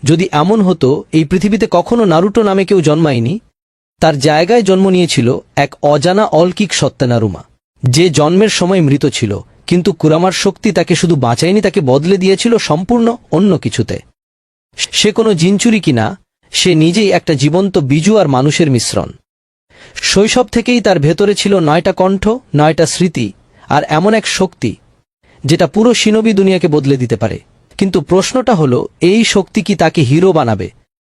যদি এমন হতো এই পৃথিবীতে কখনো নারুটো নামে কেউ জন্মায়নি, তার জায়গায় জন্ম নিয়েছিল এক অজানা অলৌকিক সত্তা নারুমা, যে জন্মের সময় মৃত ছিল, কিন্তু কুরামার শক্তি তাকে শুধু বাঁচায়নি, তাকে বদলে দিয়েছিল সম্পূর্ণ অন্য কিছুতে। সে কোনো জিনচুরি কিনা, সে নিজেই একটা জীবন্ত বিজু আর মানুষের মিশ্রণ। শৈশব থেকেই তার ভেতরে ছিল 9টা কণ্ঠ, 9টা স্মৃতি, আর এমন এক শক্তি যেটা পুরো শিনোবি দুনিয়াকে বদলে দিতে পারে। কিন্তু প্রশ্নটা হলো, এই শক্তি কি তাকে হিরো বানাবে,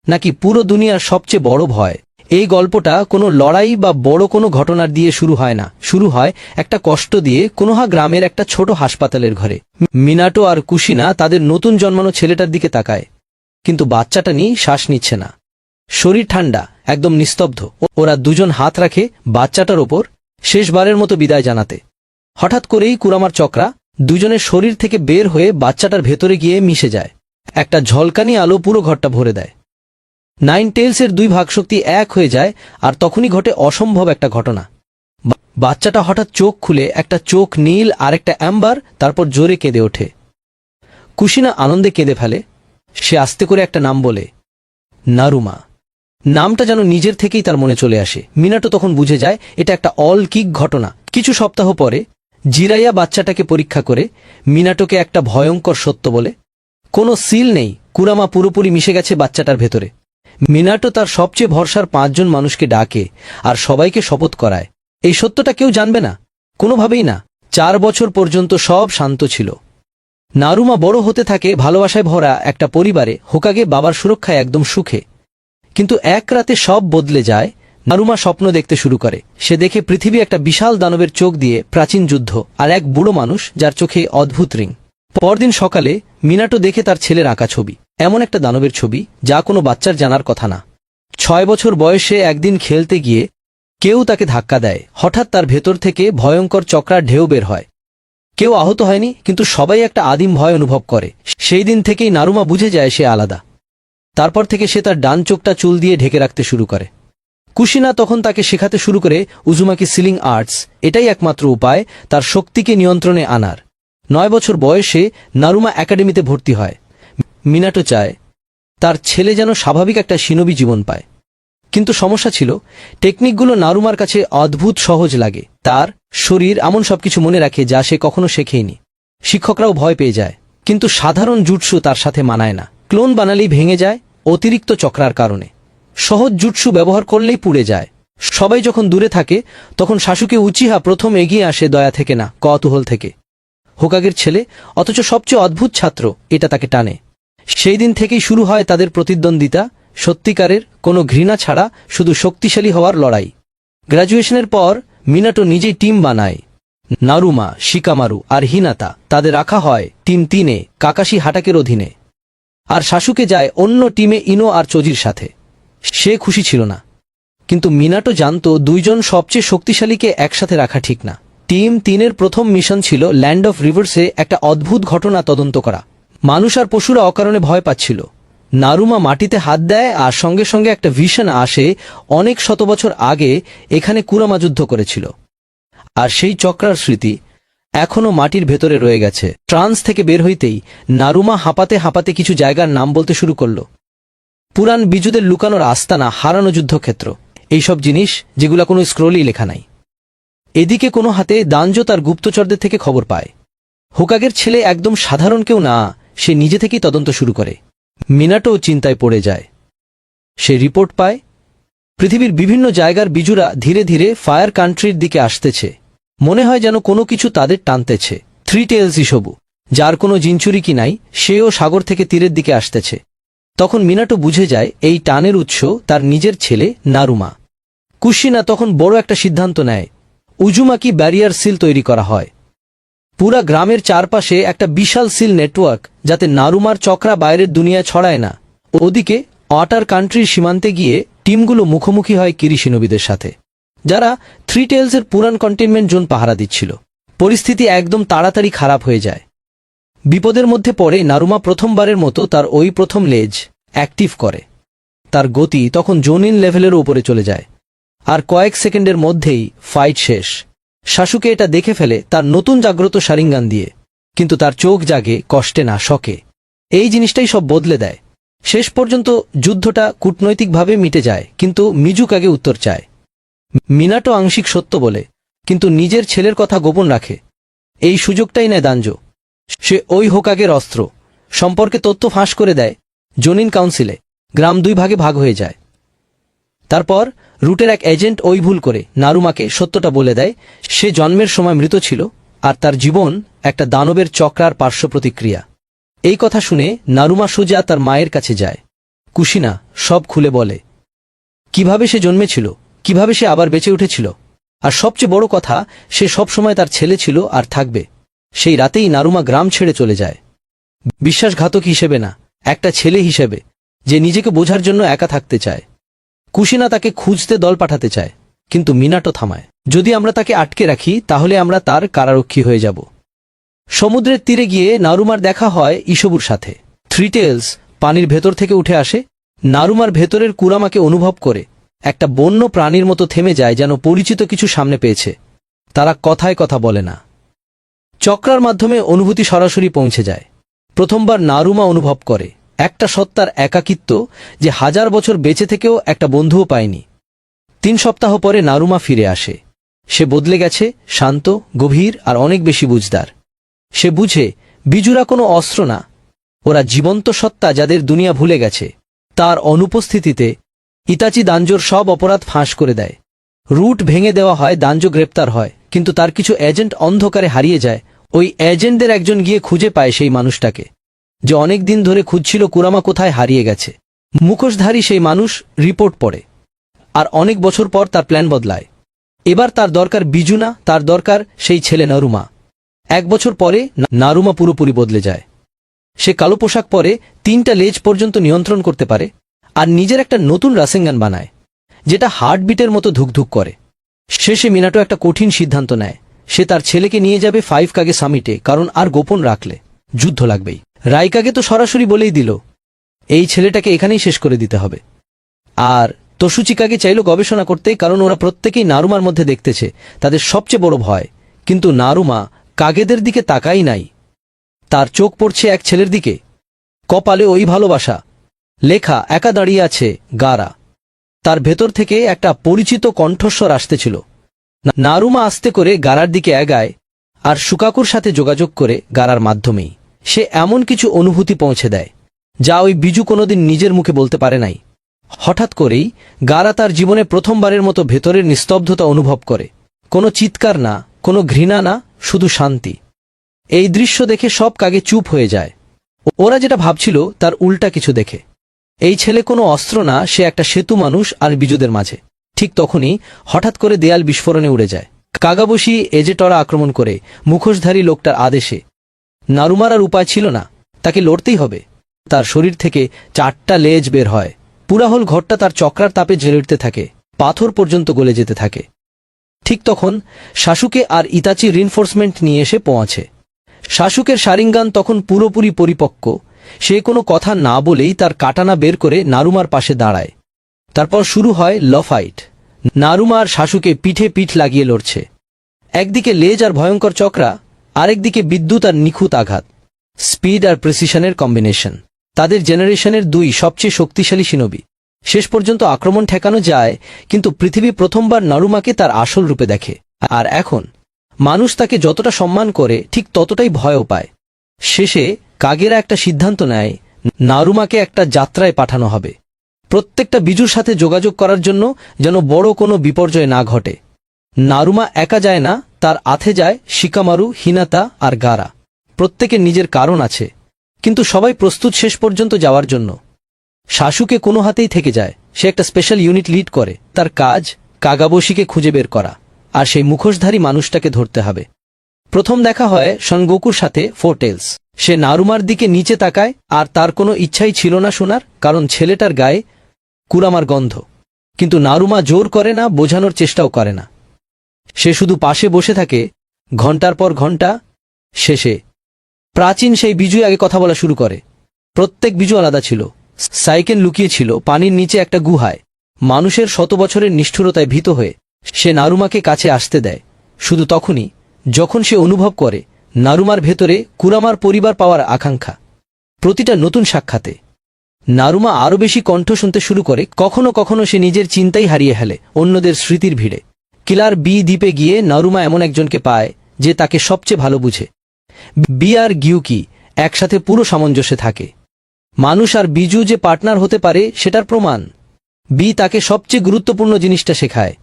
নাকি পুরো দুনিয়ার সবচেয়ে বড় ভয়? এই গল্পটা কোনো লড়াই বা বড় কোনো ঘটনার দিয়ে শুরু হয় না, শুরু হয় একটা কষ্ট দিয়ে। কোনোহা গ্রামের একটা ছোট হাসপাতালের ঘরে মিনাটো আর কুশিনা তাদের নতুন জন্মানো ছেলেটার দিকে তাকায়, কিন্তু বাচ্চাটা নিয়ে শ্বাস নিচ্ছে না। শরীর ঠান্ডা, একদম নিস্তব্ধ। ওরা দুজন হাত রাখে বাচ্চাটার ওপর, শেষবারের মতো বিদায় জানাতে। হঠাৎ করেই কুরামার চক্রা দুজনের শরীর থেকে বের হয়ে বাচ্চাটার ভেতরে গিয়ে মিশে যায়। একটা ঝলকানি আলো পুরো ঘরটা ভরে দেয়। 9 টেলসের 2 ভাগশক্তি এক হয়ে যায়, আর তখনই ঘটে অসম্ভব একটা ঘটনা। বাচ্চাটা হঠাৎ চোখ খুলে, একটা চোখ নীল আর একটা অ্যাম্বার, তারপর জোরে কেঁদে ওঠে। কুশিনা আনন্দে কেঁদে ফেলে। সে আস্তে করে একটা নাম বলে, নারুমা। নামটা যেন নিজের থেকেই তার মনে চলে আসে। মিনাটো তখন বুঝে যায় এটা একটা অলৌকিক ঘটনা। কিছু সপ্তাহ পরে জিরাইয়া বাচ্চাটাকে পরীক্ষা করে মিনাটোকে একটা ভয়ঙ্কর সত্য বলে, কোনো সিল নেই, কুরামা পুরোপুরি মিশে গেছে বাচ্চাটার ভেতরে। মিনাটো তার সবচেয়ে ভরসার 5 জন মানুষকে ডাকে আর সবাইকে শপথ করায়, এই সত্যটা কেউ জানবে না, কোনোভাবেই না। 4 বছর পর্যন্ত সব শান্ত ছিল। নারুমা বড় হতে থাকে ভালোবাসায় ভরা একটা পরিবারে, হোকাগে বাবার সুরক্ষায় একদম সুখে। কিন্তু এক রাতে সব বদলে যায়। নারুমা স্বপ্ন দেখতে শুরু করে। সে দেখে পৃথিবী একটা বিশাল দানবের চোখ দিয়ে, প্রাচীন যুদ্ধ, আর এক বুড়ো মানুষ যার চোখে অদ্ভুত রিং। পরদিন সকালে মিনাটো দেখে তার ছেলের আঁকা ছবি, এমন একটা দানবের ছবি যা কোনো বাচ্চার জানার কথা না। 6 বছর বয়সে একদিন খেলতে গিয়ে কেউ তাকে ধাক্কা দেয়। হঠাৎ তার ভেতর থেকে ভয়ঙ্কর চক্রার ঢেউ বের হয়। কেউ আহত হয়নি, কিন্তু সবাই একটা আদিম ভয় অনুভব করে। সেই দিন থেকেই নারুমা বুঝে যায় সে আলাদা। তারপর থেকে সে তার ডান চোখটা চুল দিয়ে ঢেকে রাখতে শুরু করে। কুশিনা তখন তাকে শেখাতে শুরু করে উজুমাকি সিলিং আর্টস। এটাই একমাত্র উপায় তার শক্তিকে নিয়ন্ত্রণে আনার। 9 বছর বয়সে নারুমা একাডেমিতে ভর্তি হয়। মিনাটো চায় তার ছেলে যেন স্বাভাবিক একটা শিনোবি জীবন পায়। কিন্তু সমস্যা ছিল, টেকনিকগুলো নারুমার কাছে অদ্ভুত সহজ লাগে। তার শরীর এমন সবকিছু মনে রাখে যা সে কখনো শেখেনি। শিক্ষকরাও ভয় পেয়ে যায়, কিন্তু সাধারণ জুটসু তার সাথে মানায় না। ক্লোন বানালেই ভেঙে যায় অতিরিক্ত চক্রার কারণে। সহজ জুটসু ব্যবহার করলেই পুড়ে যায়। সবাই যখন দূরে থাকে, তখন সাসুকে উচিহা প্রথম এগিয়ে আসে, দয়া থেকে না, কৌতূহল থেকে। হোকাগের ছেলে, অথচ সবচেয়ে অদ্ভুত ছাত্র, এটা তাকে টানে। সেই দিন থেকেই শুরু হয় তাদের প্রতিদ্বন্দ্বিতা, সত্যিকারের কোনো ঘৃণা ছাড়া, শুধু শক্তিশালী হওয়ার লড়াই। গ্র্যাজুয়েশনের পর মিনাটো নিজেই টিম বানায়। নারুমা, শিকামারু আর হিনাতা, তাদের রাখা হয় টিম 3-এ কাকাশি হাটাকের অধীনে। আর সাসুকে যায় অন্য টিমে ইনো আর চোজির সাথে। সে খুশি ছিল না, কিন্তু মিনাটো জানত 2 জন সবচেয়ে শক্তিশালীকে একসাথে রাখা ঠিক না। টিম 3-এর প্রথম মিশন ছিল ল্যান্ড অফ রিভার্সে একটা অদ্ভুত ঘটনা তদন্ত করা। মানুষ আর পশুরা অকারণে ভয় পাচ্ছিল। নারুমা মাটিতে হাত দেয়, আর সঙ্গে সঙ্গে একটা ভিশন আসে, অনেক শত বছর আগে এখানে কুরামা যুদ্ধ করেছিল। আর সেই চক্রার স্মৃতি এখনো মাটির ভেতরে রয়ে গেছে। ট্রান্স থেকে বের হইতেই নারুমা হাঁপাতে হাঁপাতে কিছু জায়গার নাম বলতে শুরু করল। পুরান বিজুদের লুকানোর আস্তানা, হারানো যুদ্ধক্ষেত্র, এইসব জিনিস যেগুলা কোনো স্ক্রোলেই লেখা নাই। এদিকে কোনো হাতে দানজো তার গুপ্তচরদের থেকে খবর পায়। হোকাগের ছেলে একদম সাধারণ কেউ না, সে নিজে থেকেই তদন্ত শুরু করে। মিনাটো চিন্তায় পড়ে যায়। সে রিপোর্ট পায় পৃথিবীর বিভিন্ন জায়গার বিজুরা ধীরে ধীরে ফায়ার কান্ট্রির দিকে আসতেছে। মনে হয় যেন কোনো কিছু তাদের টানতেছে। 3 টেলস ইসবু, যার কোনো জিনচুরি কি নাই, সেও সাগর থেকে তীরের দিকে আসতেছে। তখন মিনাটো বুঝে যায় এই টানের উৎস তার নিজের ছেলে নারুমা। কুশিনা তখন বড় একটা সিদ্ধান্ত নেয়, উজুমাকি ব্যারিয়ার সিল তৈরি করা হয়। পুরা গ্রামের চারপাশে একটা বিশাল সিল নেটওয়ার্ক, যাতে নারুমার চক্রা বাইরের দুনিয়ায় ছড়ায় না। ওদিকে ওয়াটার কান্ট্রির সীমান্তে গিয়ে টিমগুলো মুখোমুখি হয় কিরিশিনোবিদের সাথে, যারা 3 টেলসের পুরান কন্টেনমেন্ট জোন পাহারা দিচ্ছিল। পরিস্থিতি একদম তাড়াতাড়ি খারাপ হয়ে যায়। বিপদের মধ্যে পড়ে নারুমা প্রথমবারের মতো তার ওই প্রথম লেজ অ্যাক্টিভ করে। তার গতি তখন জোনিন লেভেলের উপরে চলে যায়, আর কয়েক সেকেন্ডের মধ্যেই ফাইট শেষ। সাসুকে এটা দেখে ফেলে তার নতুন জাগ্রত শারিঙ্গান দিয়ে, কিন্তু তার চোখ জাগে কষ্টে না, শকে। এই জিনিসটাই সব বদলে দেয়। শেষ পর্যন্ত যুদ্ধটা কূটনৈতিকভাবে মিটে যায়, কিন্তু মিজুকাগে উত্তর চায়। মিনাটো আংশিক সত্য বলে, কিন্তু নিজের ছেলের কথা গোপন রাখে। এই সুযোগটাই নেয় দাঞ্জো। সে ওই হোকাগের অস্ত্র সম্পর্কে তথ্য ফাঁস করে দেয় জোনিন কাউন্সিলে। গ্রাম 2 ভাগে ভাগ হয়ে যায়। তারপর রুটের এক এজেন্ট ওই ভুল করে নারুমাকে সত্যটা বলে দেয়। সে জন্মের সময় মৃত ছিল, আর তার জীবন একটা দানবের চক্রার পার্শ্ব প্রতিক্রিয়া। এই কথা শুনে নারুমা সোজা তার মায়ের কাছে যায়। কুশিনা সব খুলে বলে, কিভাবে সে জন্মেছিল, কিভাবে সে আবার বেঁচে উঠেছিল, আর সবচেয়ে বড় কথা, সে সবসময় তার ছেলে ছিল আর থাকবে। সেই রাতেই নারুমা গ্রাম ছেড়ে চলে যায়। বিশ্বাসঘাতক হিসেবে না, একটা ছেলে হিসেবে যে নিজেকে বোঝার জন্য একা থাকতে চায়। কুশিনা তাকে খুঁজতে দল পাঠাতে চায়, কিন্তু মিনাটো থামায়। যদি আমরা তাকে আটকে রাখি তাহলে আমরা তার কারারক্ষী হয়ে যাব। সমুদ্রের তীরে গিয়ে নারুমার দেখা হয় ইসবুর সাথে। থ্রি টেলস পানির ভেতর থেকে উঠে আসে। নারুমার ভেতরের কুরামাকে অনুভব করে একটা বন্য প্রাণীর মতো থেমে যায়, যেন পরিচিত কিছু সামনে পেয়েছে। তারা কথায় কথা বলে না, চক্রার মাধ্যমে অনুভূতি সরাসরি পৌঁছে যায়। প্রথমবার নারুমা অনুভব করে একটা সত্তার একাকিত্ব, যে 1000 বছর বেঁচে থেকেও একটা বন্ধুও পায়নি। 3 সপ্তাহ পরে নারুমা ফিরে আসে। সে বদলে গেছে, শান্ত, গভীর আর অনেক বেশি বুঝদার। সে বুঝে বিজুরা কোনো অস্ত্র না, ওরা জীবন্ত সত্তা যাদের দুনিয়া ভুলে গেছে। তার অনুপস্থিতিতে ইতাচি দাঞ্জোর সব অপরাধ ফাঁস করে দেয়। রুট ভেঙে দেওয়া হয়, দাঞ্জো গ্রেপ্তার হয়, কিন্তু তার কিছু এজেন্ট অন্ধকারে হারিয়ে যায়। ওই এজেন্টদের একজন গিয়ে খুঁজে পায় সেই মানুষটাকে, যে অনেক দিন ধরে খুঁজছিল কুরামা কোথায় হারিয়ে গেছে। মুখোশধারী সেই মানুষ রিপোর্ট পড়ে, আর অনেক বছর পর তার প্ল্যান বদলায়। এবার তার দরকার বিজু না, তার দরকার সেই ছেলে নারুমা। 1 বছর পরে নারুমা পুরোপুরি বদলে যায়। সে কালো পোশাক পরে, 3টা লেজ পর্যন্ত নিয়ন্ত্রণ করতে পারে, আর নিজের একটা নতুন রাসেঙ্গান বানায়, যেটা হার্টবিটের মতো ধুকধুক করে। শেষে মিনাটো একটা কঠিন সিদ্ধান্ত নেয়। সে তার ছেলেকে নিয়ে যাবে 5 কাগে সামিটে, কারণ আর গোপন রাখলে যুদ্ধ লাগবেই। রাইকাগে তো সরাসরি বলেই দিল, এই ছেলেটাকে এখানেই শেষ করে দিতে হবে। আর তোসুচিকাগে চাইল গবেষণা করতে, কারণ ওরা প্রত্যেকেই নারুমার মধ্যে দেখতেছে তাদের সবচেয়ে বড় ভয়। কিন্তু নারুমা কাগেদের দিকে তাকাই নাই। তার চোখ পড়ছে এক ছেলের দিকে, কপালে ওই ভালোবাসা লেখা, একা দাঁড়িয়ে আছে গারা। তার ভেতর থেকে একটা পরিচিত কণ্ঠস্বর আসতেছিল। নারুমা আস্তে করে গারার দিকে এগায়, আর সুকাকুর সাথে যোগাযোগ করে গারার মাধ্যমেই সে এমন কিছু অনুভূতি পৌঁছে দেয়, যা ওই বিজু কোনোদিন নিজের মুখে বলতে পারে নাই। হঠাৎ করেই গারা তার জীবনে প্রথমবারের মতো ভেতরের নিস্তব্ধতা অনুভব করে। কোনো চিৎকার না, কোনো ঘৃণা না, শুধু শান্তি। এই দৃশ্য দেখে সব কাগে চুপ হয়ে যায়। ওরা যেটা ভাবছিল তার উল্টা কিছু দেখে। এই ছেলে কোনো অস্ত্র না, সে একটা সেতু মানুষ আর বিজুদের মাঝে। ঠিক তখনই হঠাৎ করে দেয়াল বিস্ফোরণে উড়ে যায়। কাগাবশি এজেটরা আক্রমণ করে মুখোশধারী লোকটার আদেশে। নারুমার আর উপায় ছিল না, তাকে লড়তেই হবে। তার শরীর থেকে 4টা লেজ বের হয়। পুরা হল ঘরটা তার চক্রার তাপে জ্বলে উঠতে থাকে, পাথর পর্যন্ত গলে যেতে থাকে। ঠিক তখন শাসুকে আর ইতাচি রিনফোর্সমেন্ট নিয়ে এসে পৌঁছে। শাসুকের শারিঙ্গান তখন পুরোপুরি পরিপক্ক। সে কোনো কথা না বলেই তার কাটানা বের করে নারুমার পাশে দাঁড়ায়। তারপর শুরু হয় লফাইট। নারুমা আর শাসুকে পিঠে পিঠ লাগিয়ে লড়ছে। একদিকে লেজ আর ভয়ঙ্কর চক্রা, আরেকদিকে বিদ্যুৎ আর নিখুঁত আঘাত। স্পিড আর প্রেসিশনের কম্বিনেশন। তাদের জেনারেশনের 2 সবচেয়ে শক্তিশালী শিনবি। শেষ পর্যন্ত আক্রমণ ঠেকানো যায়, কিন্তু পৃথিবী প্রথমবার নারুমাকে তার আসল রূপে দেখে। আর এখন মানুষ তাকে যতটা সম্মান করে, ঠিক ততটাই ভয়ও পায়। শেষে কাগেরা একটা সিদ্ধান্ত নেয়, নারুমাকে একটা যাত্রায় পাঠানো হবে, প্রত্যেকটা বিজুর সাথে যোগাযোগ করার জন্য, যেন বড় কোনো বিপর্যয় না ঘটে। নারুমা একা যায় না, তার আথে যায় শিকামারু, হিনাতা আর গারা। প্রত্যেকের নিজের কারণ আছে, কিন্তু সবাই প্রস্তুত শেষ পর্যন্ত যাওয়ার জন্য। শাসুকে কোনো হাতেই থেকে যায়। সে একটা স্পেশাল ইউনিট লিড করে। তার কাজ কাগাবশিকে খুঁজে বের করা, আর সেই মুখোশধারী মানুষটাকে ধরতে হবে। প্রথম দেখা হয় সনগোকুর সাথে 4 টেলস। সে নারুমার দিকে নিচে তাকায়, আর তার কোনো ইচ্ছাই ছিল না শোনার, কারণ ছেলেটার গায়ে কুরামার গন্ধ। কিন্তু নারুমা জোর করে না, বোঝানোর চেষ্টাও করে না। সে শুধু পাশে বসে থাকে, ঘন্টার পর ঘন্টা। শেষে প্রাচীন সেই বিজু আগে কথা বলা শুরু করে। প্রত্যেক বিজু আলাদা ছিল। সাইকেন লুকিয়ে ছিল পানির নিচে একটা গুহায়। মানুষের 100 বছরের নিষ্ঠুরতায় ভীত হয়ে সে নারুমাকে কাছে আসতে দেয়, শুধু তখনই যখন সে অনুভব করে নারুমার ভেতরে কুরামার পরিবার পাওয়ার আকাঙ্ক্ষা। প্রতিটা নতুন সাক্ষাতে নারুমা আরও বেশি কণ্ঠ শুনতে শুরু করে। কখনো কখনো সে নিজের চিন্তাই হারিয়ে ফেলে অন্যদের স্মৃতির ভিড়ে। কিলার বি দ্বীপে গিয়ে নারুমা এমন একজনকে পায় যে তাকে সবচেয়ে ভালো বুঝে। বি আর গিউকি একসাথে পুরো সামঞ্জস্যে থাকে। মানুষ আর বিজু যে পার্টনার হতে পারে সেটার প্রমাণ। বি তাকে সবচেয়ে গুরুত্বপূর্ণ জিনিসটা শেখায়,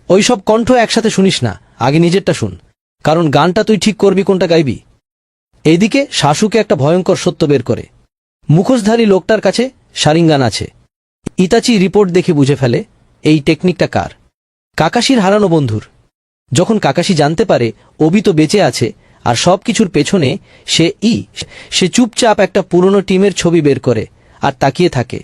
ওইসব কণ্ঠ একসাথে শুনিস না, আগে নিজেরটা শুন, কারণ গানটা তুই ঠিক করবি কোনটা গাইবি। এইদিকে শাশুকে একটা ভয়ঙ্কর সত্য বের করে। মুখোশধারী লোকটার কাছে শারিঙ্গান আছে। ইতাচি রিপোর্ট দেখে বুঝে ফেলে এই টেকনিকটা কার, কাকাশির হারানো বন্ধুর। যখন কাকাশি জানতে পারে ওবিতো বেঁচে আছে আর সব কিছুর পেছনে সে চুপচাপ একটা পুরনো টিমের ছবি বের করে আর তাকিয়ে থাকে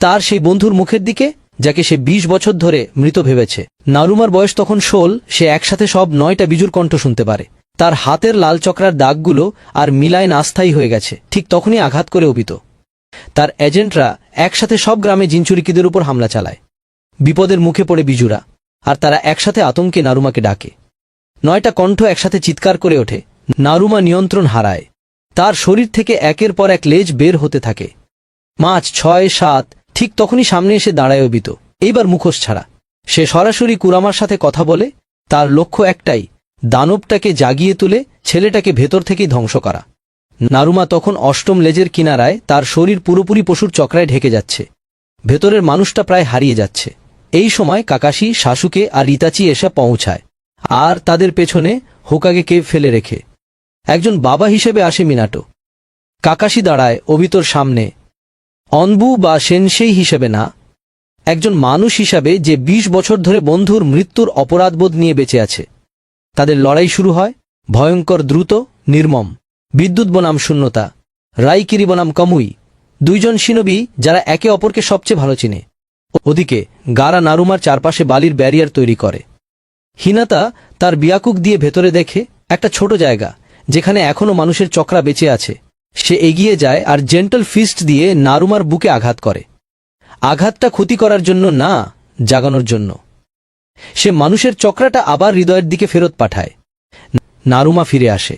তার সেই বন্ধুর মুখের দিকে যাকে সে ২০ বছর ধরে মৃত ভেবেছে। নারুমার বয়স তখন ১৬। সে একসাথে সব ৯টা বিজুর কণ্ঠ শুনতে পারে। তার হাতের লাল চক্রার দাগগুলো আর মিলায় আস্থায়ী হয়ে গেছে। ঠিক তখনই আঘাত করে ওবিতো। তার এজেন্টরা একসাথে সব গ্রামে জিনচুরিকিদের উপর হামলা চালায়। বিপদের মুখে পড়ে বিজুরা, আর তারা একসাথে আতঙ্কে নারুমাকে ডাকে। ৯টা কণ্ঠ একসাথে চিৎকার করে ওঠে। নারুমা নিয়ন্ত্রণ হারায়। তার শরীর থেকে একের পর এক লেজ বের হতে থাকে। ৫, ৬, ৭। ঠিক তখনই সামনে এসে দাঁড়ায় ওবিতো, এইবার মুখোশ ছাড়া। সে সরাসরি কুরামার সাথে কথা বলে। তার লক্ষ্য একটাই, দানবটাকে জাগিয়ে তুলে ছেলেটাকে ভেতর থেকেই ধ্বংস করা। নারুমা তখন অষ্টম লেজের কিনারায়, তার শরীর পুরোপুরি পশুর চক্রায় ঢেকে যাচ্ছে। ভেতরের মানুষটা প্রায় হারিয়ে যাচ্ছে। এই সময় কাকাশি, শাশুকে আর ইতাচি এসে পৌঁছায়, আর তাদের পেছনে হোকাগেকে ফেলে রেখে একজন বাবা হিসেবে আসে মিনাটো। কাকাশি দাঁড়ায় ওবিতোর সামনে, অনবু বা সেনসেই হিসেবে না, একজন মানুষ হিসাবে যে ২০ বছর ধরে বন্ধুর মৃত্যুর অপরাধবোধ নিয়ে বেঁচে আছে। তাদের লড়াই শুরু হয়, ভয়ঙ্কর, দ্রুত, নির্মম। বিদ্যুৎ বনাম শূন্যতা, রাইকিরি বনাম কামুই, দুইজন শিনবি যারা একে অপরকে সবচেয়ে ভালো চিনে। ওদিকে গারা নারুমার চারপাশে বালির ব্যারিয়ার তৈরি করে। হিনাতা তার বিয়াকুক দিয়ে ভেতরে দেখে একটা ছোট জায়গা যেখানে এখনো মানুষের চক্রা বেঁচে আছে। সে এগিয়ে যায় আর জেন্টল ফিস্ট দিয়ে নারুমার বুকে আঘাত করে। আঘাতটা ক্ষতি করার জন্য না, জাগানোর জন্য। সে মানুষের চক্রাটা আবার হৃদয়ের দিকে ফেরত পাঠায়। নারুমা ফিরে আসে।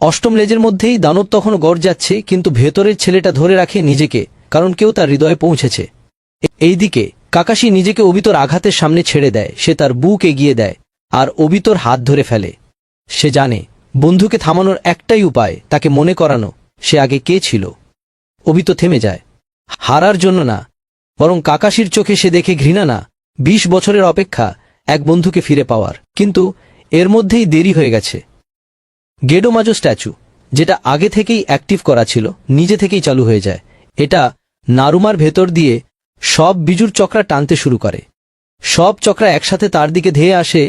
অষ্টম লেজের মধ্যেই দানব তখনও গর্জাচ্ছে, কিন্তু ভেতরের ছেলেটা ধরে রাখে নিজেকে, কারণ কেউ তার হৃদয়ে পৌঁছেছে। এইদিকে কাকাশি নিজেকে ওবিতোর আঘাতের সামনে ছেড়ে দেয়। সে তার বুক এগিয়ে দেয় আর ওবিতোর হাত ধরে ফেলে। সে জানে বন্ধুকে থামানোর একটাই উপায়, তাকে মনে করানো সে আগে কে ছিল। ওবিতো থেমে যায়, হারার জন্য না, বরং কাকাশির চোখে সে দেখে ঘৃণা না, ২০ বছরের অপেক্ষা এক বন্ধুকে ফিরে পাওয়ার। কিন্তু এর মধ্যেই দেরি হয়ে গেছে। গেডোমাজো স্ট্যাচু, যেটা আগে থেকেই অ্যাক্টিভ করা ছিল, নিজে থেকেই চালু হয়ে যায়। এটা নারুমার ভেতর দিয়ে সব বিজুর চক্রা টানতে শুরু করে। সব চক্রা একসাথে তার দিকে ধেয়ে আসে।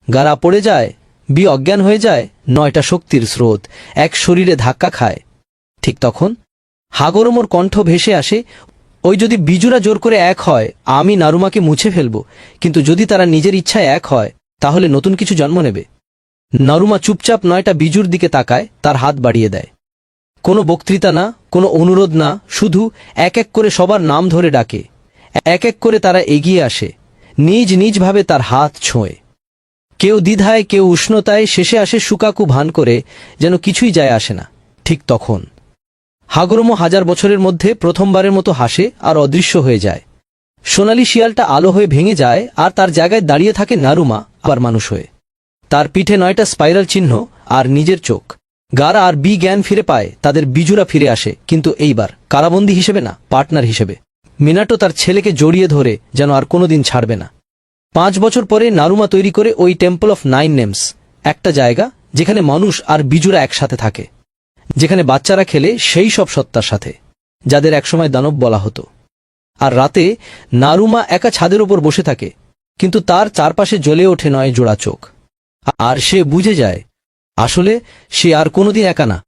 গারা পড়ে যায়, বি অজ্ঞান হয়ে যায়। ৯টা শক্তির স্রোত এক শরীরে ধাক্কা খায়। ঠিক তখন হাগরমোর কণ্ঠ ভেসে আসে, ওই যদি বিজুরা জোর করে এক হয়, আমি নারুমাকে মুছে ফেলব, কিন্তু যদি তারা নিজের ইচ্ছায় এক হয়, তাহলে নতুন কিছু জন্ম নেবে। নারুমা চুপচাপ ৯টা বিজুর দিকে তাকায়, তার হাত বাড়িয়ে দেয়। কোনো বক্তৃতা না, কোনো অনুরোধ না, শুধু এক এক করে সবার নাম ধরে ডাকে। এক এক করে তারা এগিয়ে আসে, নিজ নিজভাবে তার হাত ছোঁয়ে। কেউ দ্বিধায়, কেউ উষ্ণতায়, শেষে আসে শুকাকু ভান করে, যেন কিছুই যায় আসে না। ঠিক তখন হাগরমো ১০০০ বছরের মধ্যে প্রথমবারের মতো হাসে আর অদৃশ্য হয়ে যায়। সোনালি শিয়ালটা আলো হয়ে ভেঙে যায়, আর তার জায়গায় দাঁড়িয়ে থাকে নারুমা, আবার মানুষ হয়ে। তার পিঠে ৯টা স্পাইরাল চিহ্ন আর নিজের চোখ। গারা আর বি জ্ঞান ফিরে পায়, তাদের বিজুরা ফিরে আসে, কিন্তু এইবার কারাবন্দী হিসেবে না, পার্টনার হিসেবে। মিনাটো তার ছেলেকে জড়িয়ে ধরে যেন আর কোনোদিন ছাড়বে না। ৫ বছর পরে নারুমা তৈরি করে ওই টেম্পল অফ ৯ নেমস, একটা জায়গা যেখানে মানুষ আর বিজুরা একসাথে থাকে, যেখানে বাচ্চারা খেলে সেই সব সত্তার সাথে যাদের একসময় দানব বলা হতো। আর রাতে নারুমা একা ছাদের ওপর বসে থাকে, কিন্তু তার চারপাশে জ্বলে ওঠে ৯ জোড়া চোখ। আর সে বুঝে যায় আসলে সে আর কোনোদিন একা না।